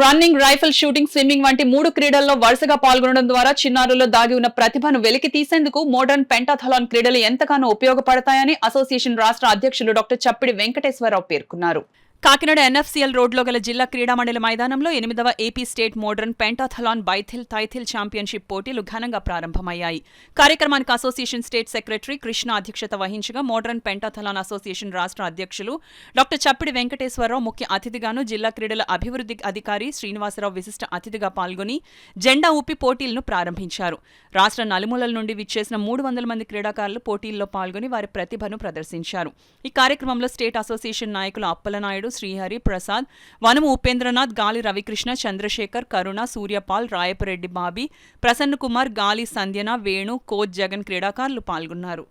Running, rifle shooting, swimming వంటి 3 క్రీడల్లో వరుసగా పాల్గొనడం ద్వారా చిన్నారుల్లో దాగి ఉన్న ప్రతిభను వెలికి తీసేందుకు మోడర్న్ పెంటాథలాన్ క్రీడలు ఎంతగానో ఉపయోగపడతాయని అసోసియేషన్ రాష్ట్ర అధ్యక్షులు డాక్టర్ చప్పిడి వెంకటేశ్వరరావు పేర్కొన్నారు. కాకినాడ ఎన్ఎఫ్సీఎల్ రోడ్లో గల జిల్లా క్రీడా మండలి మైదానంలో 8వ ఏపీ స్టేట్ మోడర్న్ పెంటాథలాన్ బైథిల్ టైథిల్ ఛాంపియన్షిప్ పోటీలు ఘనంగా ప్రారంభమయ్యాయి. కార్యక్రమానికి అసోసియేషన్ స్టేట్ సెక్రటరీ కృష్ణ అధ్యక్షత వహించగా మోడర్న్ పెంటాథలాన్ అసోసియేషన్ రాష్ట్ర అధ్యక్షులు డాక్టర్ చప్పిడి వెంకటేశ్వరరావు ముఖ్య అతిథిగాను, జిల్లా క్రీడల అభివృద్ధి అధికారి శ్రీనివాసరావు విశిష్ట అతిథిగా పాల్గొని జెండా ఊపి పోటీలను ప్రారంభించారు. రాష్ట్ర నలుమూలల నుండి విచ్చేసిన 300 మంది క్రీడాకారులు పోటీల్లో పాల్గొని వారి ప్రతిభను ప్రదర్శించారు. ఈ కార్యక్రమంలో స్టేట్ అసోసియేషన్ నాయకులు అప్పలనాయుడు, శ్రీహరి, ప్రసాద్, వనము ఉపేంద్రనాథ్, గాలి రవికృష్ణ, చంద్రశేఖర్, కరుణ, సూర్యపాల్, రాయపరెడ్డి బాబీ, ప్రసన్న కుమార్, గాలి సంధ్యన, వేణు, కోచ్ జగన్ క్రీడాకారులు పాల్గొన్నారు.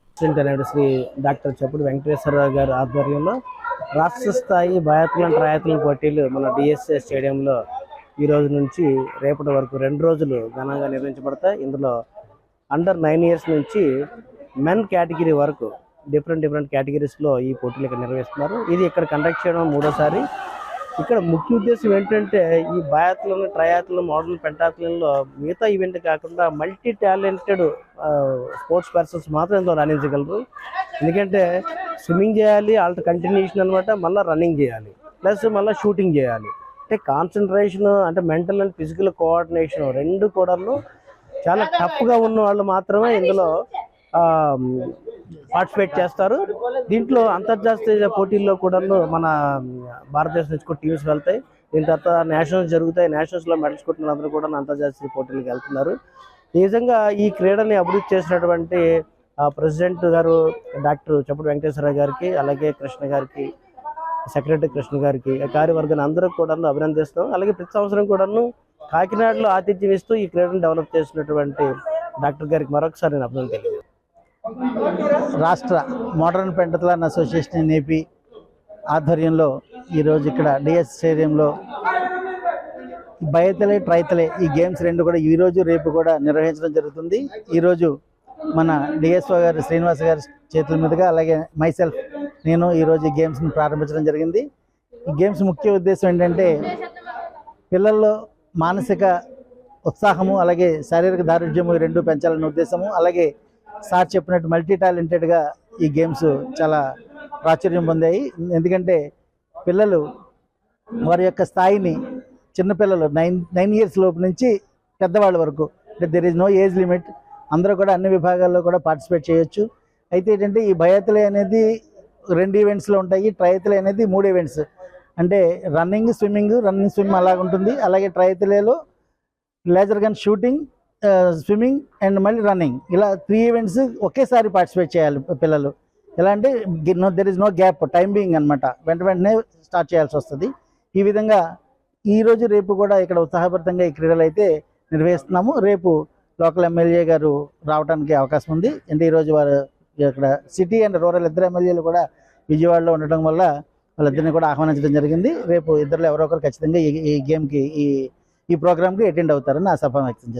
శ్రీ డాక్టర్ చప్పిడి వెంకటేశ్వరరావు గారి ఆధ్వర్యంలో రాష్ట్ర స్థాయి బయాథ్లాన్, ట్రయాథ్లాన్ పోటీలు మన డిఎస్ఏ స్టేడియంలో ఈ రోజు నుంచి రేపటి వరకు 2 రోజులు ఘనంగా నిర్వహించబడతాయి. ఇందులో అండర్ 9 years నుంచి మెన్ కేటగిరీ వరకు డిఫరెంట్ కేటగిరీస్లో ఈ పోటీలు ఇక్కడ నిర్వహిస్తున్నారు. ఇది ఇక్కడ కండక్ట్ చేయడం 3వసారి. ఇక్కడ ముఖ్య ఉద్దేశం ఏంటంటే ఈ బయాథ్లాన్, ట్రయాథ్లాన్, మోడర్న్ పెంటాథ్లాన్లో మిగతా ఈవెంట్ కాకుండా మల్టీ టాలెంటెడ్ స్పోర్ట్స్ పర్సన్స్ మాత్రం ఇందులో రాణించగలరు. ఎందుకంటే స్విమ్మింగ్ చేయాలి, ఆల్టర్ కంటిన్యూషన్ అనమాట, మళ్ళీ రన్నింగ్ చేయాలి, ప్లస్ మళ్ళీ షూటింగ్ చేయాలి. అంటే కాన్సన్ట్రేషన్, అంటే మెంటల్ అండ్ ఫిజికల్ కోఆర్డినేషన్ 2 కూడా చాలా టఫ్గా ఉన్న వాళ్ళు మాత్రమే ఇందులో పార్టిసిపేట్ చేస్తారు. దీంట్లో అంతర్జాతీయ పోటీల్లో కూడా మన భారతదేశం నుంచి కూడా టీమ్స్ వెళ్తాయి. దీని తర్వాత నేషనల్స్ జరుగుతాయి. నేషనల్స్లో మెడల్స్ కొట్టిన అందరూ కూడా అంతర్జాతీయ పోటీలకు వెళ్తున్నారు. నిజంగా ఈ క్రీడని అభివృద్ధి చేసినటువంటి ప్రెసిడెంట్ గారు డాక్టర్ చప్పిడి వెంకటేశ్వరరావు గారికి, అలాగే కృష్ణ గారికి, సెక్రటరీ కృష్ణ గారికి, కార్యవర్గాన్ని అందరూ కూడా అభినందిస్తున్నాం. అలాగే ప్రతి సంవత్సరం కూడాను కాకినాడలో ఆతిథ్యం ఇస్తూ ఈ క్రీడను డెవలప్ చేసినటువంటి డాక్టర్ గారికి మరొకసారి నేను అభినందన తెలియజేస్తాను. రాష్ట్ర మోడర్న్ పెంటాథలాన్ అసోసియేషన్ ఏపీ ఆధ్వర్యంలో ఈరోజు ఇక్కడ డిఎస్ స్టేడియంలో బయతలే, ట్రైతలే ఈ గేమ్స్ 2 కూడా ఈరోజు రేపు కూడా నిర్వహించడం జరుగుతుంది. ఈరోజు మన డిఎస్ఓ గారు శ్రీనివాస గారి చేతుల మీదుగా, అలాగే మైసెల్ఫ్ నేను ఈరోజు ఈ గేమ్స్ని ప్రారంభించడం జరిగింది. ఈ గేమ్స్ ముఖ్య ఉద్దేశం ఏంటంటే పిల్లల్లో మానసిక ఉత్సాహము, అలాగే శారీరక దారుఢ్యము 2 పెంచాలనే ఉద్దేశము. అలాగే సార్ చెప్పినట్టు మల్టీ టాలెంటెడ్గా ఈ గేమ్స్ చాలా ప్రాచుర్యం పొందాయి. ఎందుకంటే పిల్లలు వారి యొక్క స్థాయిని, చిన్నపిల్లలు 9 years లోపు నుంచి పెద్దవాళ్ళ వరకు, అంటే there is no age limit, అందరూ కూడా అన్ని విభాగాల్లో కూడా పార్టిసిపేట్ చేయొచ్చు. అయితే ఏంటంటే ఈ బయాథ్లే అనేది 2 ఈవెంట్స్లో ఉంటాయి, ట్రయాథ్లే అనేది 3 ఈవెంట్స్. అంటే రన్నింగ్, స్విమ్ అలాగుంటుంది. అలాగే ట్రయాథ్లేలో laser gun shooting, swimming and మళ్ళీ రన్నింగ్, ఇలా 3 ఈవెంట్స్ ఒకేసారి పార్టిసిపేట్ చేయాలి పిల్లలు. ఎలా అంటే there is no gap, time being అనమాట, వెంటనే స్టార్ట్ చేయాల్సి వస్తుంది. ఈ విధంగా ఈరోజు రేపు కూడా ఇక్కడ ఉత్సాహభరితంగా ఈ క్రీడలు అయితే నిర్వహిస్తున్నాము. రేపు లోకల్ ఎమ్మెల్యే గారు రావడానికి అవకాశం ఉంది. అంటే ఈరోజు వారు ఇక్కడ సిటీ అండ్ రూరల్ 2 ఎమ్మెల్యేలు కూడా విజయవాడలో ఉండటం వల్ల వాళ్ళిద్దరిని కూడా ఆహ్వానించడం జరిగింది. రేపు ఇద్దరులో ఎవరో ఒకరు ఖచ్చితంగా ఈ గేమ్కి, ఈ ప్రోగ్రామ్కి అటెండ్ అవుతారని నా సభ వ్యక్తం చేస్తాను.